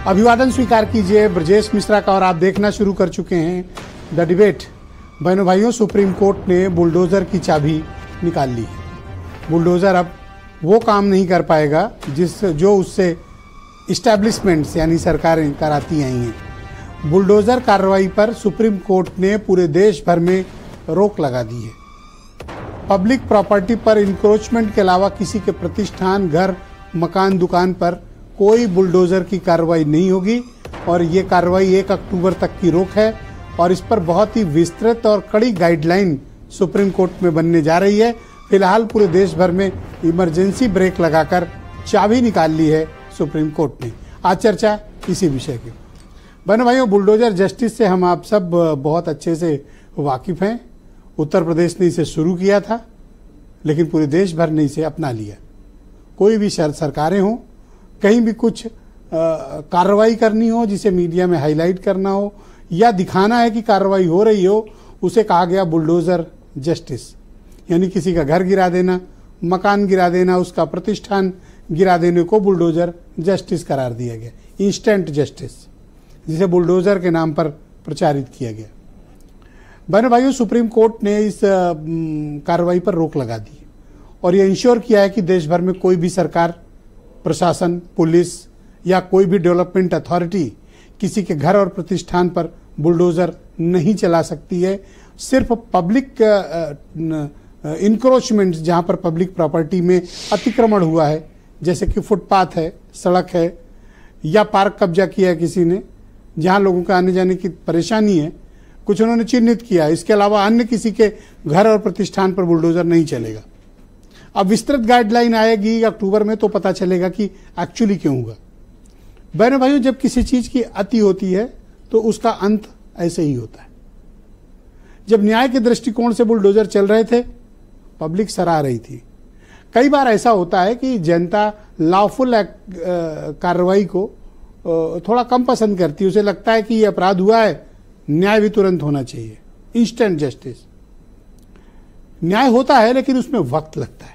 अभिवादन स्वीकार कीजिए ब्रजेश मिश्रा का और आप देखना शुरू कर चुके हैं द डिबेट। बहनों भाइयों, सुप्रीम कोर्ट ने बुलडोज़र की चाबी निकाल ली है। बुलडोज़र अब वो काम नहीं कर पाएगा जो उससे इस्टेब्लिशमेंट्स यानी सरकारें कराती आई हैं। बुलडोज़र कार्रवाई पर सुप्रीम कोर्ट ने पूरे देश भर में रोक लगा दी है। पब्लिक प्रॉपर्टी पर इंक्रोचमेंट के अलावा किसी के प्रतिष्ठान, घर, मकान, दुकान पर कोई बुलडोज़र की कार्रवाई नहीं होगी और ये कार्रवाई 1 अक्टूबर तक की रोक है और इस पर बहुत ही विस्तृत और कड़ी गाइडलाइन सुप्रीम कोर्ट में बनने जा रही है। फिलहाल पूरे देश भर में इमरजेंसी ब्रेक लगाकर चाबी निकाल ली है सुप्रीम कोर्ट ने। आज चर्चा इसी विषय की। बहनों भाइयों, बुलडोज़र जस्टिस से हम आप सब बहुत अच्छे से वाकिफ हैं। उत्तर प्रदेश ने इसे शुरू किया था लेकिन पूरे देश भर ने इसे अपना लिया। कोई भी सरकारें हों, कहीं भी कुछ कार्रवाई करनी हो जिसे मीडिया में हाईलाइट करना हो या दिखाना है कि कार्रवाई हो रही हो, उसे कहा गया बुलडोज़र जस्टिस। यानी किसी का घर गिरा देना, मकान गिरा देना, उसका प्रतिष्ठान गिरा देने को बुलडोज़र जस्टिस करार दिया गया। इंस्टेंट जस्टिस, जिसे बुलडोज़र के नाम पर प्रचारित किया गया। बहनों भाइयों, सुप्रीम कोर्ट ने इस कार्रवाई पर रोक लगा दी और ये इंश्योर किया है कि देश भर में कोई भी सरकार, प्रशासन, पुलिस या कोई भी डेवलपमेंट अथॉरिटी किसी के घर और प्रतिष्ठान पर बुलडोज़र नहीं चला सकती है। सिर्फ पब्लिक इंक्रोचमेंट, जहां पर पब्लिक प्रॉपर्टी में अतिक्रमण हुआ है, जैसे कि फुटपाथ है, सड़क है या पार्क कब्जा किया है किसी ने, जहां लोगों के आने जाने की परेशानी है, कुछ उन्होंने चिन्हित किया। इसके अलावा अन्य किसी के घर और प्रतिष्ठान पर बुलडोज़र नहीं चलेगा। अब विस्तृत गाइडलाइन आएगी अक्टूबर में तो पता चलेगा कि एक्चुअली क्यों हुआ। बहनों भाइयों, जब किसी चीज की अति होती है तो उसका अंत ऐसे ही होता है। जब न्याय के दृष्टिकोण से बुलडोज़र चल रहे थे, पब्लिक सराह रही थी। कई बार ऐसा होता है कि जनता लॉफुल कार्रवाई को थोड़ा कम पसंद करती है। उसे लगता है कि ये अपराध हुआ है, न्याय भी तुरंत होना चाहिए। इंस्टेंट जस्टिस न्याय होता है लेकिन उसमें वक्त लगता है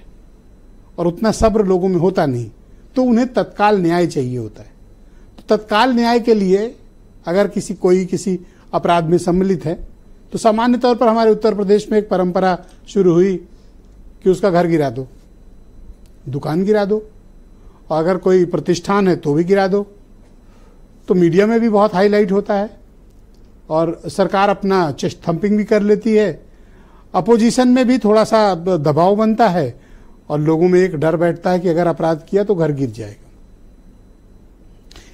और उतना सब्र लोगों में होता नहीं, तो उन्हें तत्काल न्याय चाहिए होता है। तो तत्काल न्याय के लिए अगर किसी अपराध में सम्मिलित है तो सामान्य तौर पर हमारे उत्तर प्रदेश में एक परंपरा शुरू हुई कि उसका घर गिरा दो, दुकान गिरा दो, और अगर कोई प्रतिष्ठान है तो भी गिरा दो। तो मीडिया में भी बहुत हाईलाइट होता है और सरकार अपना चेस्ट थंपिंग भी कर लेती है। अपोजिशन में भी थोड़ा सा दबाव बनता है और लोगों में एक डर बैठता है कि अगर अपराध किया तो घर गिर जाएगा।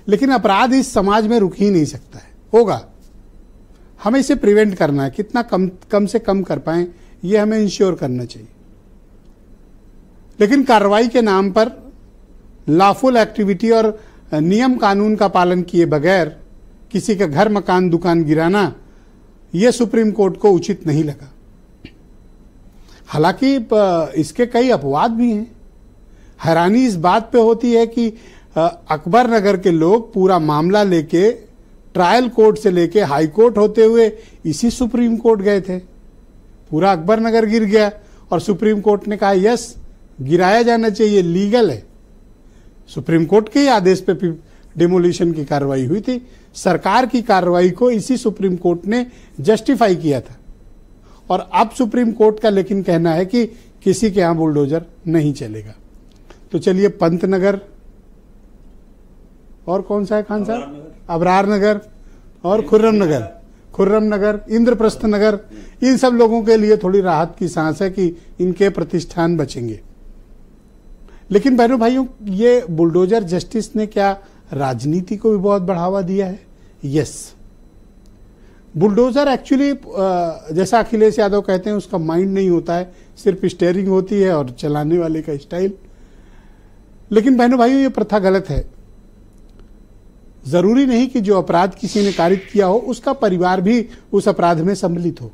लेकिन अपराध इस समाज में रुक ही नहीं सकता है, होगा। हमें इसे प्रिवेंट करना है, कितना कम से कम कर पाएं ये हमें इंश्योर करना चाहिए। लेकिन कार्रवाई के नाम पर लॉफुल एक्टिविटी और नियम कानून का पालन किए बगैर किसी का घर, मकान, दुकान गिराना, यह सुप्रीम कोर्ट को उचित नहीं लगा। हालांकि इसके कई अपवाद भी हैं। हैरानी इस बात पे होती है कि अकबर नगर के लोग पूरा मामला लेके ट्रायल कोर्ट से लेके हाई कोर्ट होते हुए इसी सुप्रीम कोर्ट गए थे। पूरा अकबर नगर गिर गया और सुप्रीम कोर्ट ने कहा यस, गिराया जाना चाहिए, लीगल है। सुप्रीम कोर्ट के आदेश पे डिमोलिशन की कार्रवाई हुई थी। सरकार की कार्रवाई को इसी सुप्रीम कोर्ट ने जस्टिफाई किया था और अब सुप्रीम कोर्ट का लेकिन कहना है कि किसी के यहां बुलडोज़र नहीं चलेगा। तो चलिए, पंतनगर और कौन सा है खान साहब, अबरार नगर और खुर्रम नगर, इंद्रप्रस्थ नगर, इन सब लोगों के लिए थोड़ी राहत की सांस है कि इनके प्रतिष्ठान बचेंगे। लेकिन बहनों भाइयों, ये बुलडोज़र जस्टिस ने क्या राजनीति को भी बहुत बढ़ावा दिया है? यस। बुलडोज़र एक्चुअली, जैसा अखिलेश यादव कहते हैं, उसका माइंड नहीं होता है, सिर्फ स्टीयरिंग होती है और चलाने वाले का स्टाइल। लेकिन बहनों भाइयों, ये प्रथा गलत है। जरूरी नहीं कि जो अपराध किसी ने कारित किया हो उसका परिवार भी उस अपराध में सम्मिलित हो।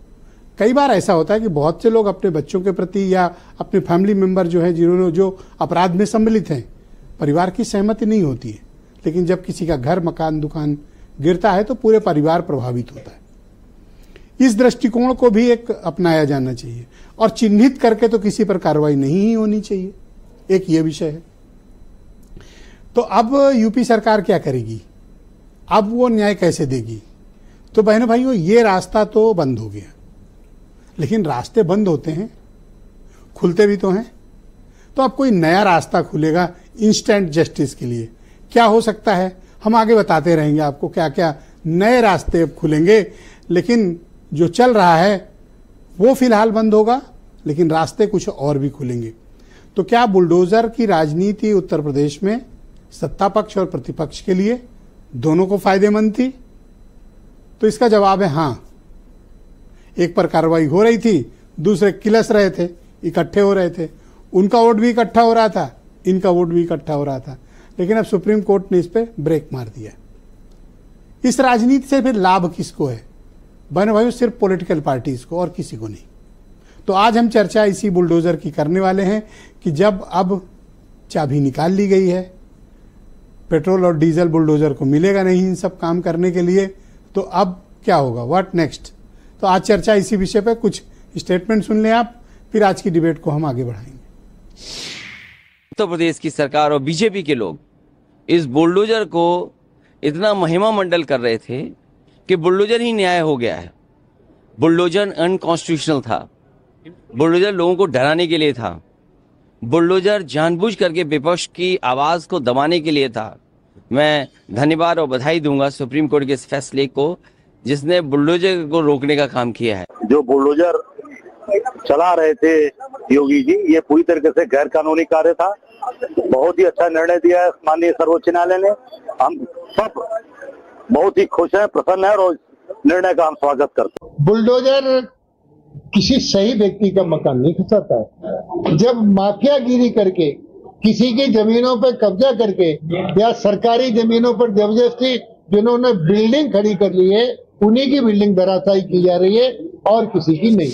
कई बार ऐसा होता है कि बहुत से लोग अपने बच्चों के प्रति या अपने फैमिली मेंबर जो है, जिन्होंने जो अपराध में सम्मिलित हैं, परिवार की सहमति नहीं होती है। लेकिन जब किसी का घर, मकान, दुकान गिरता है तो पूरे परिवार प्रभावित होता है। इस दृष्टिकोण को भी एक अपनाया जाना चाहिए और चिन्हित करके तो किसी पर कार्रवाई नहीं ही होनी चाहिए। एक ये विषय है। तो अब यूपी सरकार क्या करेगी? अब वो न्याय कैसे देगी? तो बहनों भाइयों, ये रास्ता तो बंद हो गया, लेकिन रास्ते बंद होते हैं, खुलते भी तो हैं। तो अब कोई नया रास्ता खुलेगा इंस्टेंट जस्टिस के लिए। क्या हो सकता है, हम आगे बताते रहेंगे आपको क्या क्या नए रास्ते अब खुलेंगे। लेकिन जो चल रहा है वो फिलहाल बंद होगा, लेकिन रास्ते कुछ और भी खुलेंगे। तो क्या बुलडोजर की राजनीति उत्तर प्रदेश में सत्ता पक्ष और प्रतिपक्ष के लिए दोनों को फायदेमंद थी? तो इसका जवाब है हाँ। एक पर कार्रवाई हो रही थी, दूसरे किलस रहे थे, इकट्ठे हो रहे थे। उनका वोट भी इकट्ठा हो रहा था, इनका वोट भी इकट्ठा हो रहा था। लेकिन अब सुप्रीम कोर्ट ने इस पे ब्रेक मार दिया। इस राजनीति से फिर लाभ किसको है? बहनों भाइयों, सिर्फ पॉलिटिकल पार्टीज को और किसी को नहीं। तो आज हम चर्चा इसी बुलडोजर की करने वाले हैं कि जब अब चाबी निकाल ली गई है, पेट्रोल और डीजल बुलडोजर को मिलेगा नहीं इन सब काम करने के लिए, तो अब क्या होगा, व्हाट नेक्स्ट? तो आज चर्चा इसी विषय पर, कुछ स्टेटमेंट सुन लें आप, फिर आज की डिबेट को हम आगे बढ़ाएंगे। उत्तर प्रदेश की सरकार और बीजेपी के लोग इस बुलडोजर को इतना महिमा मंडल कर रहे थे कि बुलडोजर ही न्याय हो गया है। बुलडोजर अनकॉन्स्टिट्यूशनल था, बुलडोजर लोगों को डराने के लिए था, बुलडोजर जानबूझ करके विपक्ष की आवाज को दबाने के लिए था। मैं धन्यवाद और बधाई दूंगा सुप्रीम कोर्ट के इस फैसले को, जिसने बुलडोजर को रोकने का काम किया है। जो बुलडोजर चला रहे थे योगी जी, ये पूरी तरीके से गैर कानूनी कार्य था। बहुत ही अच्छा निर्णय दिया है माननीय सर्वोच्च न्यायालय ने। हम सब बहुत ही खुश हैं, प्रसन्न हैं और निर्णय का हम स्वागत करते हैं। बुलडोजर किसी सही व्यक्ति का मकान नहीं खसाता है। जब माफियागिरी करके किसी की जमीनों पर कब्जा करके या सरकारी जमीनों पर जबरदस्ती जिन्होंने बिल्डिंग खड़ी कर ली है, उन्हीं की बिल्डिंग धराशायी की जा रही है और किसी की नहीं।